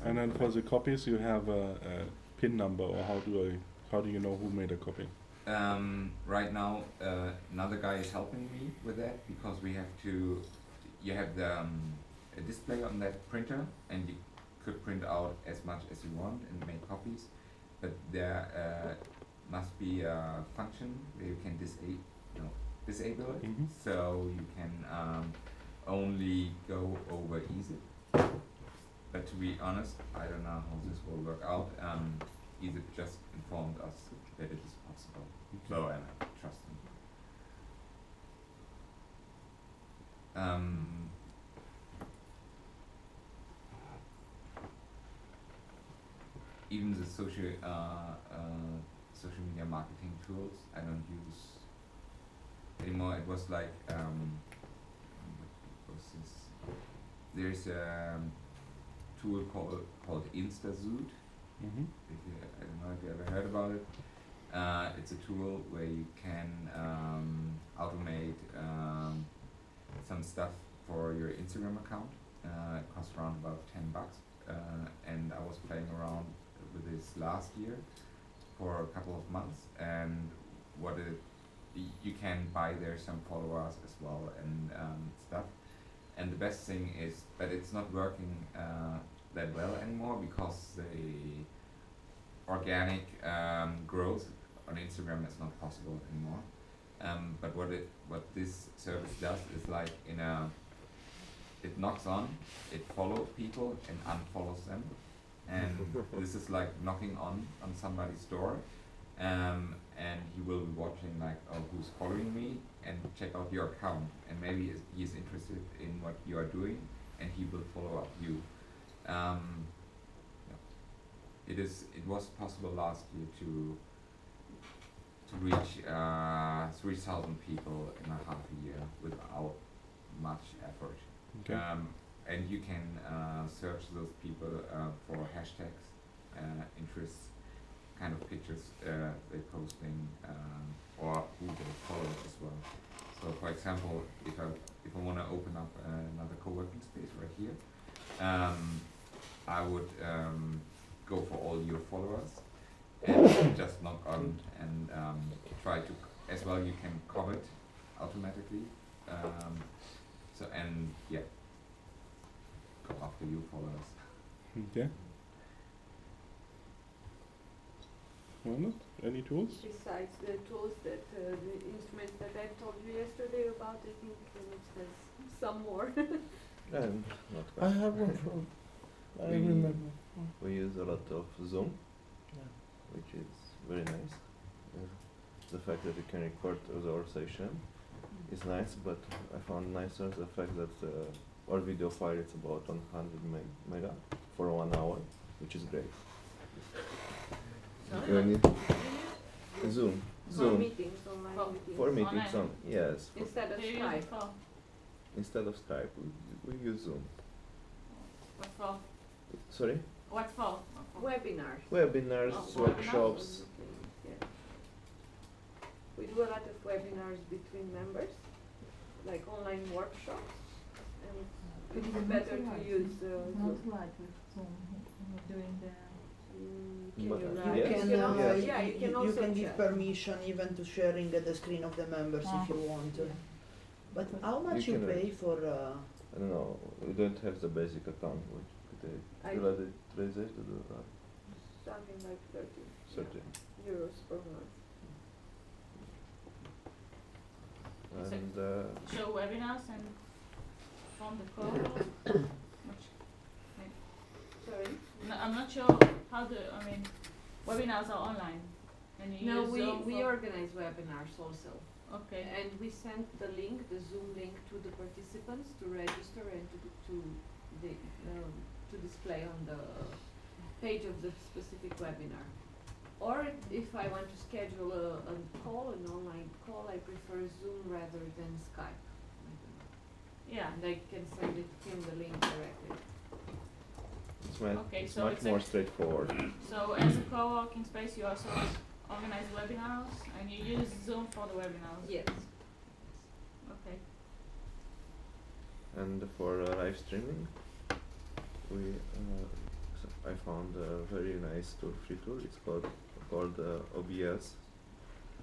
And then for the copies, you have a PIN number, or how do you know who made a copy? Right now, another guy is helping me with that because you have a display on that printer, and you could print out as much as you want and make copies, but there must be a function where you can disable it, so you can only go over EasyP. But to be honest, I don't know how this will work out. EasyP just informed us that it is possible, so I trust them. Even the social media marketing tools I don't use anymore. It was like what was this? There's a tool called InstaZoot. I don't know if you ever heard about it. It's a tool where you can automate some stuff for your Instagram account. It costs around about $10, and I was playing around with this last year for a couple of months, and you can buy there some followers as well and stuff. And the best thing is that it's not working that well anymore because the organic growth on Instagram is not possible anymore. But what this service does is like it knocks on, it follows people and unfollows them, and this is like knocking on somebody's door, and he will be watching like, oh, who's following me, and check out your account, and maybe he's interested in what you are doing, and he will follow up you. It was possible last year to reach 3,000 people in a half a year without much effort. Okay. And you can search those people for hashtags, interests, kind of pictures they're posting, or who they follow as well. So, for example, if I want to open up another co-working space right here, I would go for all your followers and just log on and try to, as well you can comment automatically. So, and yeah, go after your followers. Okay. Well, any tools? Besides the tools that, the instruments that I told you yesterday about, I think it has some more. I have one from, I remember. We use a lot of Zoom, which is very nice. The fact that you can record our session is nice, but I found nicer the fact that our video file is about 100 mega for 1 hour, which is great. Zoom. For meetings, online meetings. For meetings, yes. Instead of Skype. Instead of Skype, we use Zoom. What for? Sorry? What for? Webinars. Webinars, workshops. Yeah. We do a lot of webinars between members, like online workshops, and it's better to use Zoom. Not like with Zoom, doing the... You can give permission even to sharing the screen of the members if you want. But how much you pay for? I don't know. We don't have the basic account. Something like 30 euros per month. And show webinars and from the call. Sorry? No, I'm not sure how webinars are online. And you No, use we organize webinars also. Okay. And we send the link, the Zoom link, to the participants to register and to display on the page of the specific webinar. Or if I want to schedule an online call, I prefer Zoom rather than Skype. Yeah. And I can send him the link directly. It's much more straightforward. So as a co-working space, you also organize webinars and you use Zoom for the webinars? Yes. Okay. And for live streaming, we I found a very nice tool, free tool. It's called OBS,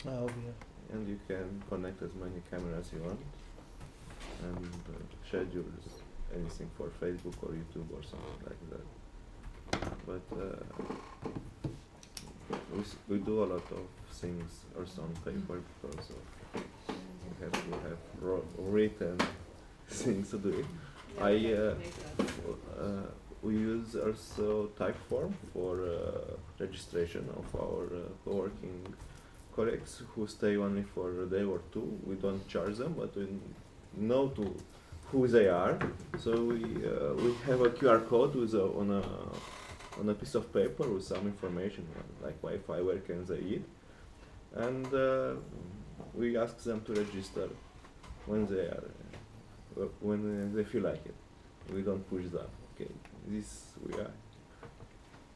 Oh, yeah. and you can connect as many cameras you want and schedule anything for Facebook or YouTube or something like that. But we do a lot of things also on paper because we have to have written things to do it. We use also Typeform for registration of our co-working colleagues who stay only for a day or two. We don't charge them, but we know who they are. So we have a QR code with on a piece of paper with some information like Wi-Fi, where can they eat, and we ask them to register when they feel like it. We don't push them. Okay, this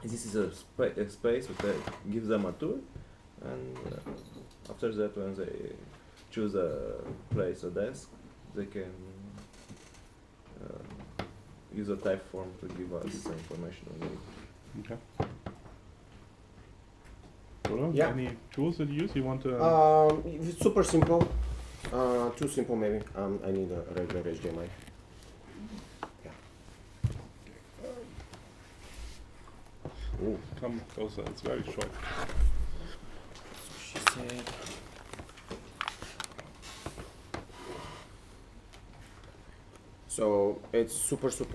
is a space that gives them a tool, and after that, when they choose a place, a desk, they can use a type form to give us the information we need. Okay. Well, Yeah. any tools that you use? You want to? It's super simple. Too simple maybe. I need a regular HDMI. Yeah. Ooh. Come closer. It's very short. She said. So it's super. So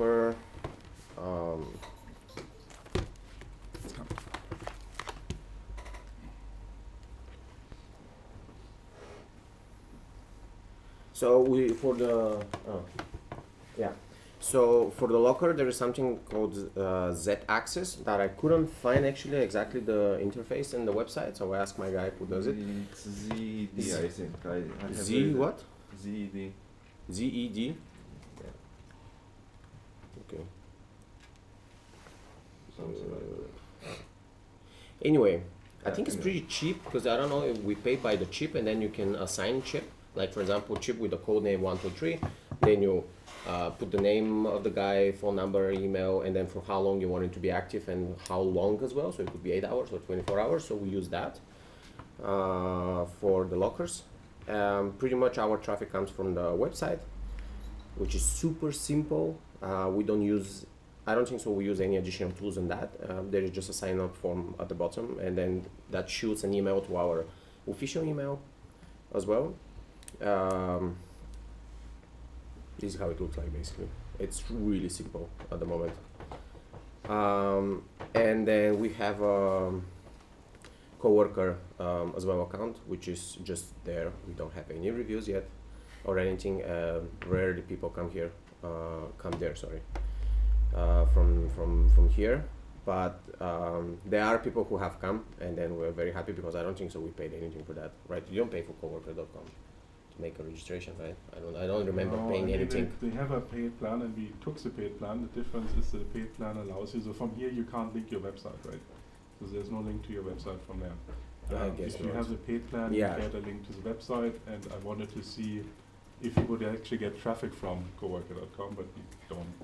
So for the locker, there is something called Z-axis that I couldn't find actually exactly the interface in the website. So I asked my guy who does it. It's ZED, I think. I have Z read it. what? ZED. ZED. Yeah. Okay. Something like that. Anyway, I Yeah, think it's anyway. pretty cheap because I don't know if we pay by the chip and then you can assign chip. Like for example, chip with the code name 123. Then you put the name of the guy, phone number, email, and then for how long you want it to be active and how long as well. So it could be 8 hours or 24 hours. So we use that for the lockers. Pretty much our traffic comes from the website, which is super simple. We don't use, I don't think so we use any additional tools on that. There is just a sign up form at the bottom, and then that shoots an email to our official email as well. This is how it looks like basically. It's really simple at the moment. And then we have a coworker as well account, which is just there. We don't have any reviews yet or anything. Rarely people come there, from here. But there are people who have come, and then we're very happy because I don't think so we paid anything for that, right? You don't pay for coworker.com to make a registration, right? I don't remember No, paying I mean, anything. They have a paid plan, and we took the paid plan. The difference is the paid plan allows you. So from here, you can't link your website, right? So there's no link to your website from there. I guess if you not. have the paid plan, Yeah. you get a link to the website, and I wanted to see if you would actually get traffic from coworker.com, but we don't.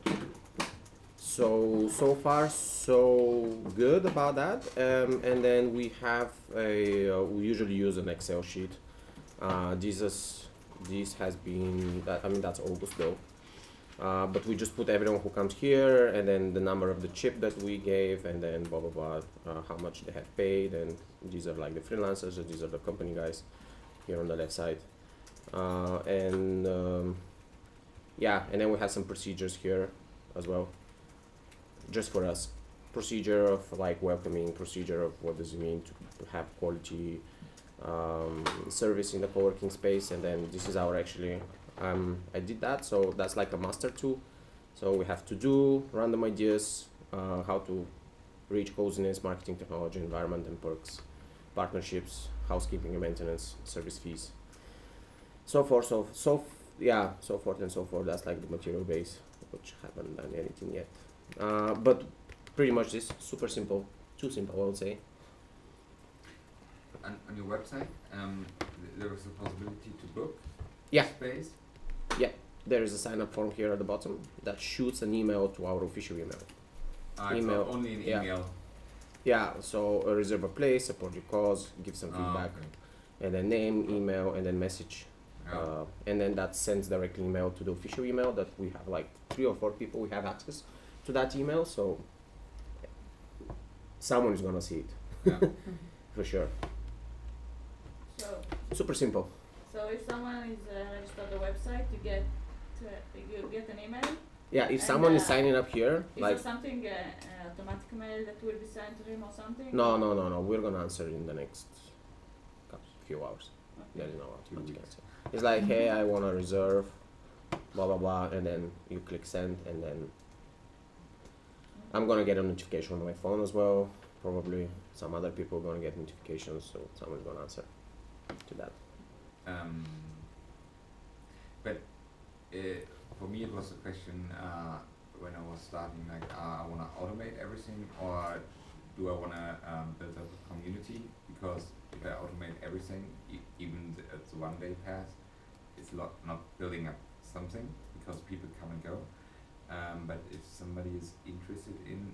So far so good about that. And then we have we usually use an Excel sheet. This has been that's August though. But we just put everyone who comes here, and then the number of the chip that we gave, and then blah blah blah, how much they have paid, and these are like the freelancers, and these are the company guys here on the left side. And then we have some procedures here as well, just for us. Procedure of like welcoming, procedure of what does it mean to have quality service in the co-working space, and then this is our actually I did that, so that's like a master tool. So we have to do random ideas, how to reach coziness, marketing, technology, environment, and perks, partnerships, housekeeping and maintenance, service fees, so forth and so forth. That's like the material base, which haven't done anything yet, but pretty much this super simple, too simple I would say. On your website, there was a possibility to book Yeah. space. There is a sign up form here at the bottom that shoots an email to our official email. Email, So only an yeah. email. Yeah, so reserve a place, support your cause, give some feedback, Okay. and then name, email, and then message. Yeah. And then that sends directly email to the official email that we have like 3 or 4 people we have access to that email, so someone is gonna see it Yeah. for sure. So, Super simple. so if someone is registered on the website, you get an email. Yeah, if And, someone is signing up here, Is like there something automatic mail that will be sent to him or something? no, we're gonna answer in the next few hours. There is no automatic answer. It's like, hey, I wanna reserve, blah blah blah, and then you click send, and then I'm gonna get a notification on my phone as well. Probably some other people are gonna get notifications, so someone's gonna answer to that. But for me, it was a question when I was starting. Like, I want to automate everything, or do I want to build up a community? Because if I automate everything, even the one-day pass, it's not building up something because people come and go. But if somebody is interested in,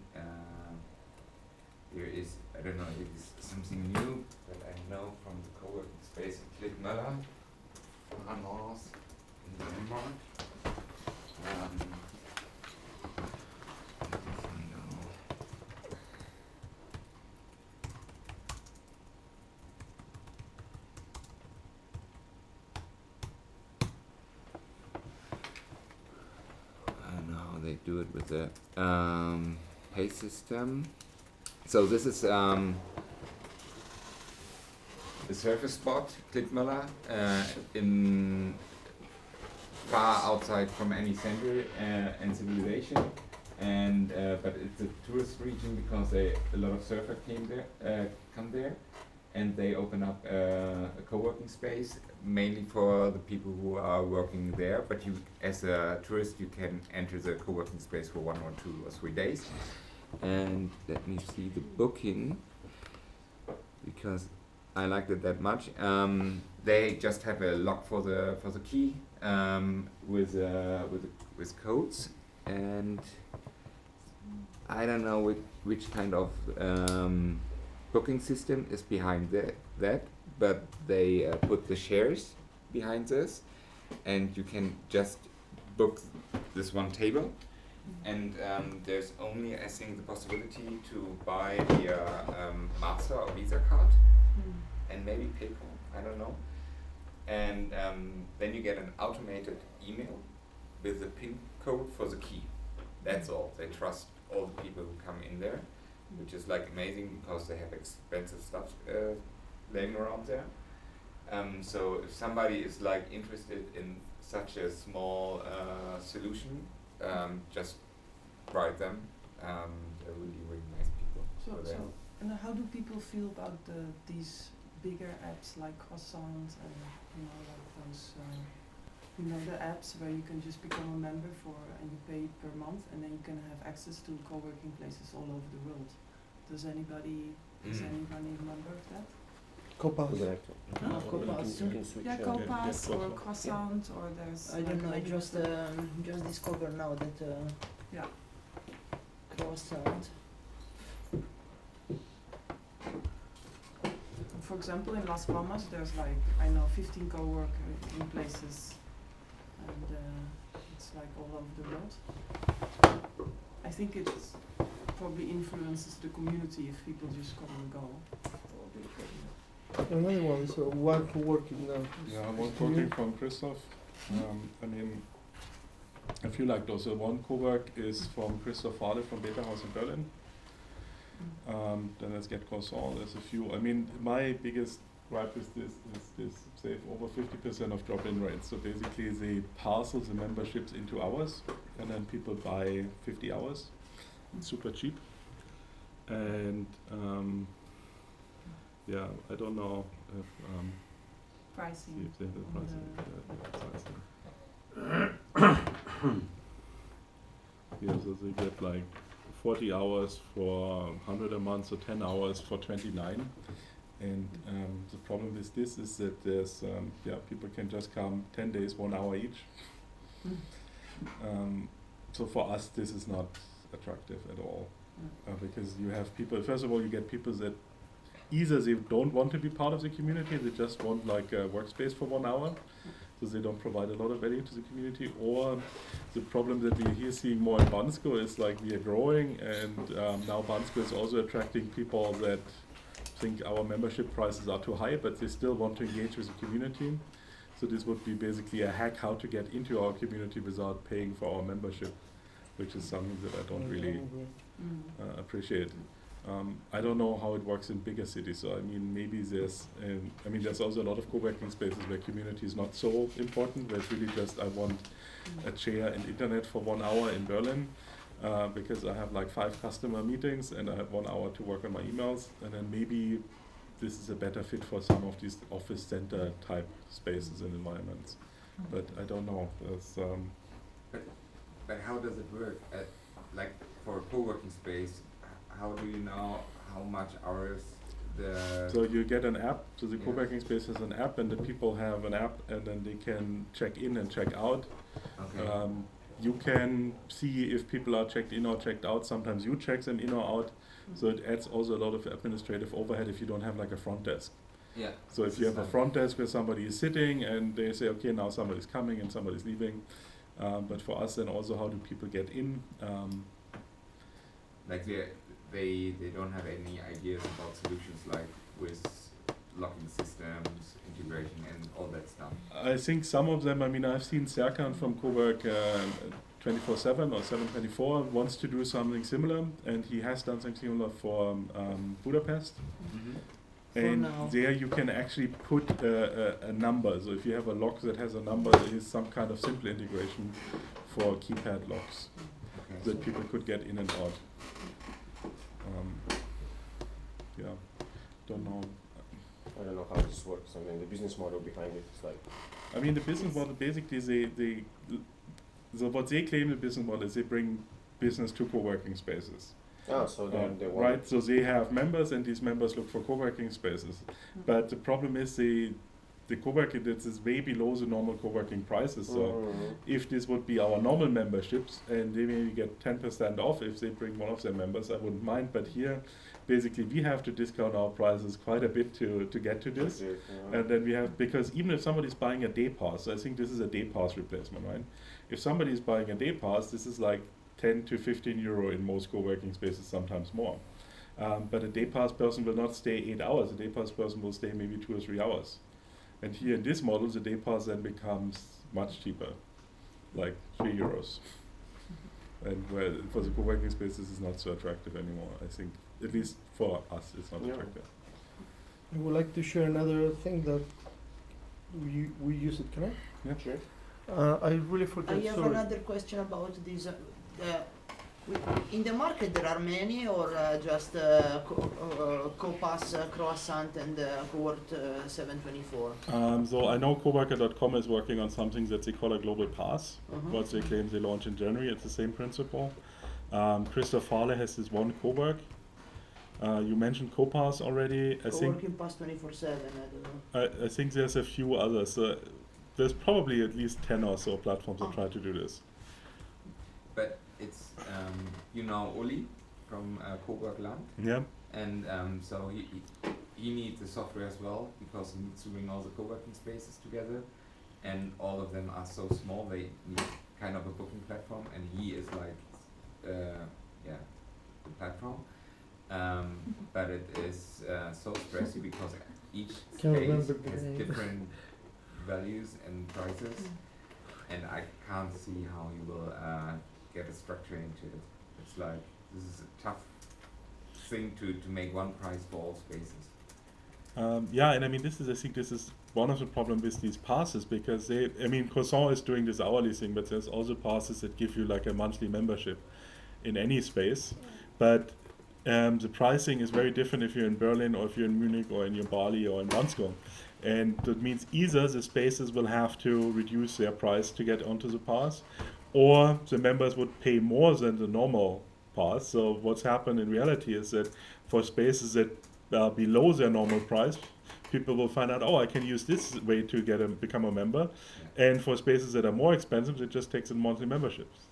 there is, I don't know, it is something new that I know from the co-working space in Klickmöller, from North in Denmark. I don't know how they do it with the pay system. So this is the surface spot, Klickmöller, in far outside from any center and civilization, and but it's a tourist region because a lot of surfers come there, and they open up a co-working space mainly for the people who are working there. But you, as a tourist, you can enter the co-working space for 1 or 2 or 3 days. And let me see the booking, because I liked it that much. They just have a lock for the key with codes, and I don't know which kind of booking system is behind that, but they put the shares behind this, and you can just book this one table. And there's only, I think, the possibility to buy the Master or Visa card, and maybe PayPal, I don't know. And then you get an automated email with the PIN code for the key. That's all. They trust all the people who come in there, which is like amazing because they have expensive stuff laying around there. So if somebody is like interested in such a small solution, just write them. They're really, really nice people. So and how do people feel about these bigger apps like Croissant and like those the apps where you can just become a member and you pay per month, and then you can have access to co-working places all over the world? Is anybody a member of that? Copass. You can switch. Yeah, Copass or Croissant, or there's. I don't know. I just discovered now that yeah. Croissant. For example, in Las Palmas, there's like 15 co-working places, and it's like all over the world. I think it probably influences the community if people just come and go. Another one is one co-working now. Yeah, one co-working from Christoph. I mean, I feel like those. One co-work is from Christoph Fahle from Beta House in Berlin. Then let's get Croissant. There's a few. I mean, my biggest gripe is this save over 50% of drop-in rates. So basically, they parcel the memberships into hours, and then people buy 50 hours. It's super cheap. And yeah, I don't know if Pricing. see if they have the pricing. Yeah, so they get like 40 hours for 100 a month, so 10 hours for 29. And the problem with this is that there's people can just come 10 days, 1 hour each. So for us, this is not attractive at all. Because you have people, first of all, you get people that either they don't want to be part of the community, they just want like a workspace for 1 hour, so they don't provide a lot of value to the community, or the problem that we're here seeing more in Bansko is like we are growing, and now Bansko is also attracting people that think our membership prices are too high, but they still want to engage with the community. So this would be basically a hack how to get into our community without paying for our membership, which is something that I don't really appreciate. I don't know how it works in bigger cities. So I mean, maybe there's, there's also a lot of co-working spaces where community is not so important. Where it's really just I want a chair and internet for 1 hour in Berlin, because I have like 5 customer meetings and I have 1 hour to work on my emails, and then maybe this is a better fit for some of these office center type spaces and environments. But I don't know. But how does it work? Like for a co-working space, how do you know how much hours the... So you get an app, so the co-working space has an app, and the people have an app, and then they can check in and check out. Okay. You can see if people are checked in or checked out. Sometimes you check them in or out. So it adds also a lot of administrative overhead if you don't have like a front desk. Yeah. So if you have a front desk where somebody is sitting and they say, okay, now somebody's coming and somebody's leaving. But for us then also, how do people get in? Like they don't have any ideas about solutions like with locking systems, integration and all that stuff. I think some of them, I've seen Serkan from Cowork 24/7 or 7/24 wants to do something similar, and he has done something similar for Budapest. And there you can actually put a number. So if you have a lock that has a number, there is some kind of simple integration for keypad locks that people could get in and out. Yeah, don't know. I don't know how this works. I mean, the business model behind it is like... The business model, basically, so what they claim the business model is they bring business to co-working spaces. Oh, so they want... Right, so they have members, and these members look for co-working spaces. But the problem is the co-working, this is way below the normal co-working prices. So if this would be our normal memberships, and they maybe get 10% off if they bring one of their members, I wouldn't mind. But here, basically, we have to discount our prices quite a bit to get to this. And then we have, because even if somebody's buying a day pass, I think this is a day pass replacement, right? If somebody's buying a day pass, this is like 10 to 15 euro in most co-working spaces, sometimes more. But a day pass person will not stay 8 hours. A day pass person will stay maybe 2 or 3 hours. And here in this model, the day pass then becomes much cheaper, like 3 euros. And where for the co-working spaces, it's not so attractive anymore. I think, at least for us, it's not attractive. I would like to share another thing that we use it. Can I? Yeah, sure. I really forgot. I have another question about this. In the market, there are many, or just Copass, Croissant, and Cowork 7/24? So I know coworker.com is working on something that they call a global pass. What they claim they launch in January. It's the same principle. Christoph Fahle has this one Cowork. You mentioned Copass already. I think Coworking Pass 24/7. I don't know. I think there's a few others. There's probably at least 10 or so platforms that try to do this. But it's, Uli from Cowork Land. Yeah. And so he needs the software as well, because he needs to bring all the co-working spaces together. And all of them are so small, they need kind of a booking platform. And he is like, the platform. But it is so stressy because each space has different values and prices, and I can't see how you will get a structure into it. It's like, this is a tough thing to make one price for all spaces. Yeah, and I think this is one of the problems with these passes, because Croissant is doing this hourly thing, but there's also passes that give you like a monthly membership in any space. But the pricing is very different if you're in Berlin, or if you're in Munich, or in your Bali, or in Bansko. And that means either the spaces will have to reduce their price to get onto the pass, or the members would pay more than the normal pass. So what's happened in reality is that for spaces that are below their normal price, people will find out, I can use this way to become a member. And for spaces that are more expensive, it just takes in monthly memberships.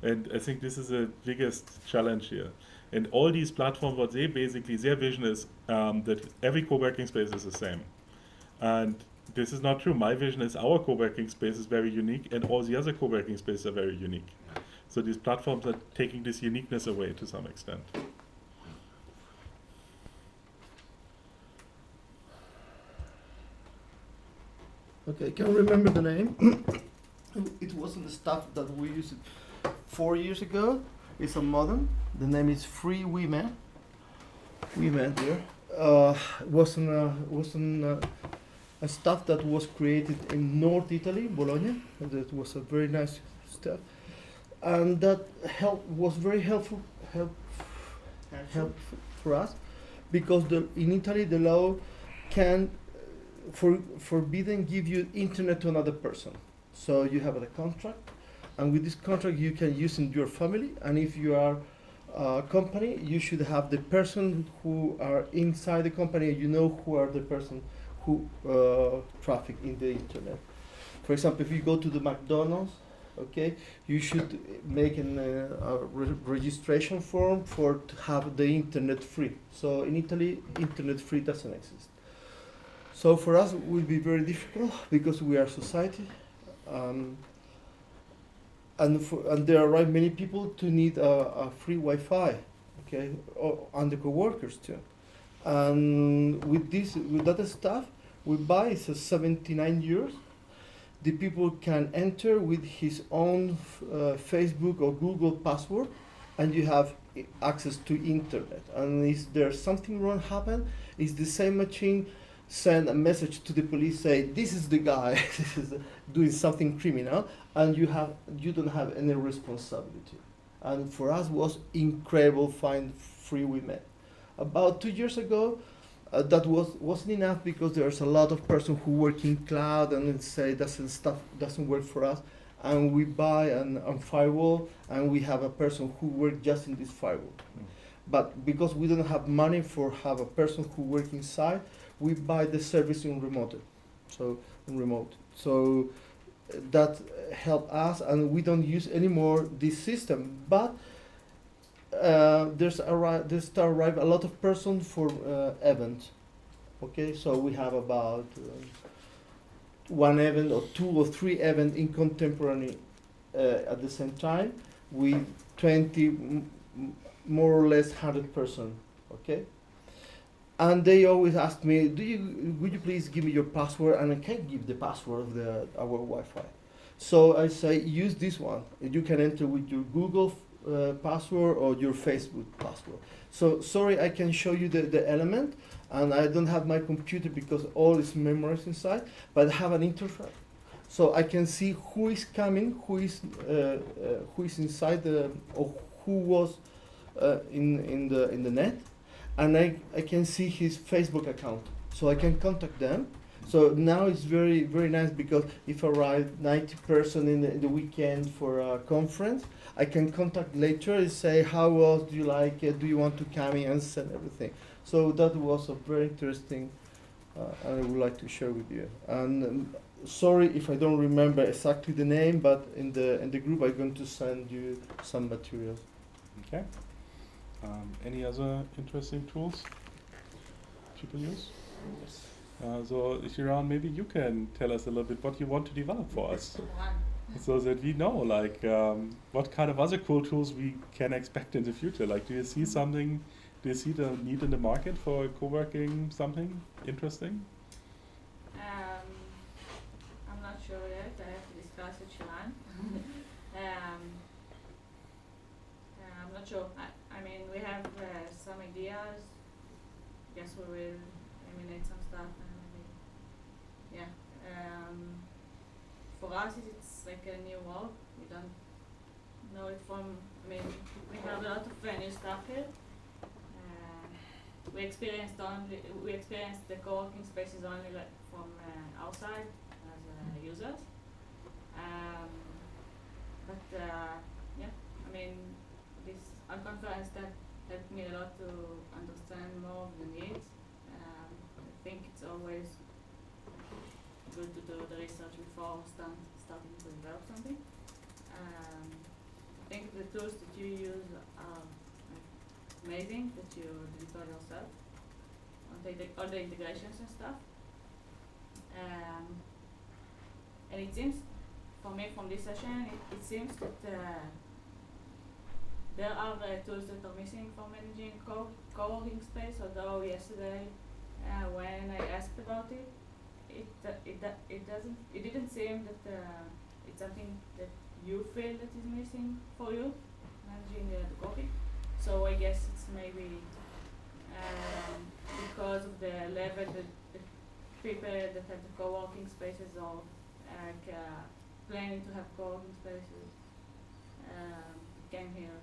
And I think this is the biggest challenge here. And all these platforms, what they basically, their vision is that every co-working space is the same. And this is not true. My vision is our co-working space is very unique, and all the other co-working spaces are very unique. So these platforms are taking this uniqueness away to some extent. Okay, I can remember the name. It wasn't the stuff that we used 4 years ago. It's a modern. The name is Free Women. Women there. Wasn't a stuff that was created in North Italy, Bologna. And that was a very nice stuff, and that was very helpful for us, because in Italy the law can forbidden give you internet to another person. So you have a contract, and with this contract you can use in your family, and if you are a company, you should have the person who are inside the company, you know who are the person who traffic in the internet. For example, if you go to the McDonald's, okay, you should make a registration form to have the internet free. So in Italy, internet free doesn't exist. So for us, it will be very difficult because we are society, and there are many people to need a free Wi-Fi, okay, and the co-workers too. And with that stuff, we buy it's 79 euros. The people can enter with his own Facebook or Google password, and you have access to internet. And if there's something wrong happen, it's the same machine send a message to the police, say this is the guy this is doing something criminal, and you don't have any responsibility. And for us was incredible find free women. About 2 years ago, that wasn't enough, because there's a lot of person who work in cloud and say doesn't work for us, and we buy a firewall, and we have a person who work just in this firewall. But because we don't have money for have a person who work inside, we buy the service in remote. So that help us, and we don't use anymore this system. But there's arrive a lot of person for event. Okay, so we have about one event or 2 or 3 events in contemporary at the same time, with 20 more or less 100 person. Okay, and they always ask me, would you please give me your password? And I can't give the password of our Wi-Fi. So I say, use this one. You can enter with your Google password or your Facebook password. So sorry, I can show you the element, and I don't have my computer because all is memorized inside, but I have an interface. So I can see who is coming, who is inside or who was in the net, and I can see his Facebook account, so I can contact them. So now it's very, very nice, because if I arrive 90% in the weekend for a conference, I can contact later and say, how was, do you like it, do you want to come in, and send everything. So that was a very interesting, I would like to share with you. And sorry if I don't remember exactly the name, but in the group I'm going to send you some materials. Okay. Any other interesting tools people use? Yes. So Shiran, maybe you can tell us a little bit what you want to develop for us, so that we know, like, what kind of other cool tools we can expect in the future. Like, do you see something? Do you see the need in the market for co-working something interesting? I'm not sure yet. I have to discuss with Shiran. I'm not sure. I mean, we have some ideas. Guess we will eliminate some stuff and maybe, yeah. For us, it's like a new world. We don't know it from. I mean, we have a lot of new stuff here. We experienced the co-working spaces only like from outside as users. Yeah, I mean, this conference that helped me a lot to understand more of the needs. I think it's always good to do the research before starting to develop something. I think the tools that you use are like amazing that you did it all yourself. All the integrations and stuff. And it seems, for me from this session, it seems that there are tools that are missing for managing co-working space, although yesterday when I asked about it, it didn't seem that it's something that you feel that is missing for you, managing the co-working. So I guess it's maybe because of the level that the people that have the co-working spaces or planning to have co-working spaces came here,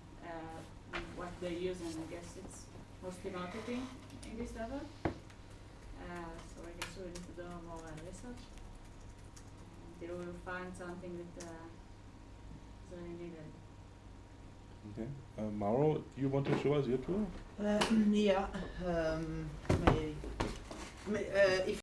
what they use, and I guess it's mostly marketing in this level. So I guess we need to do more research until we will find something that is really needed. Okay. Mauro, do you want to show us your tool? Yeah. If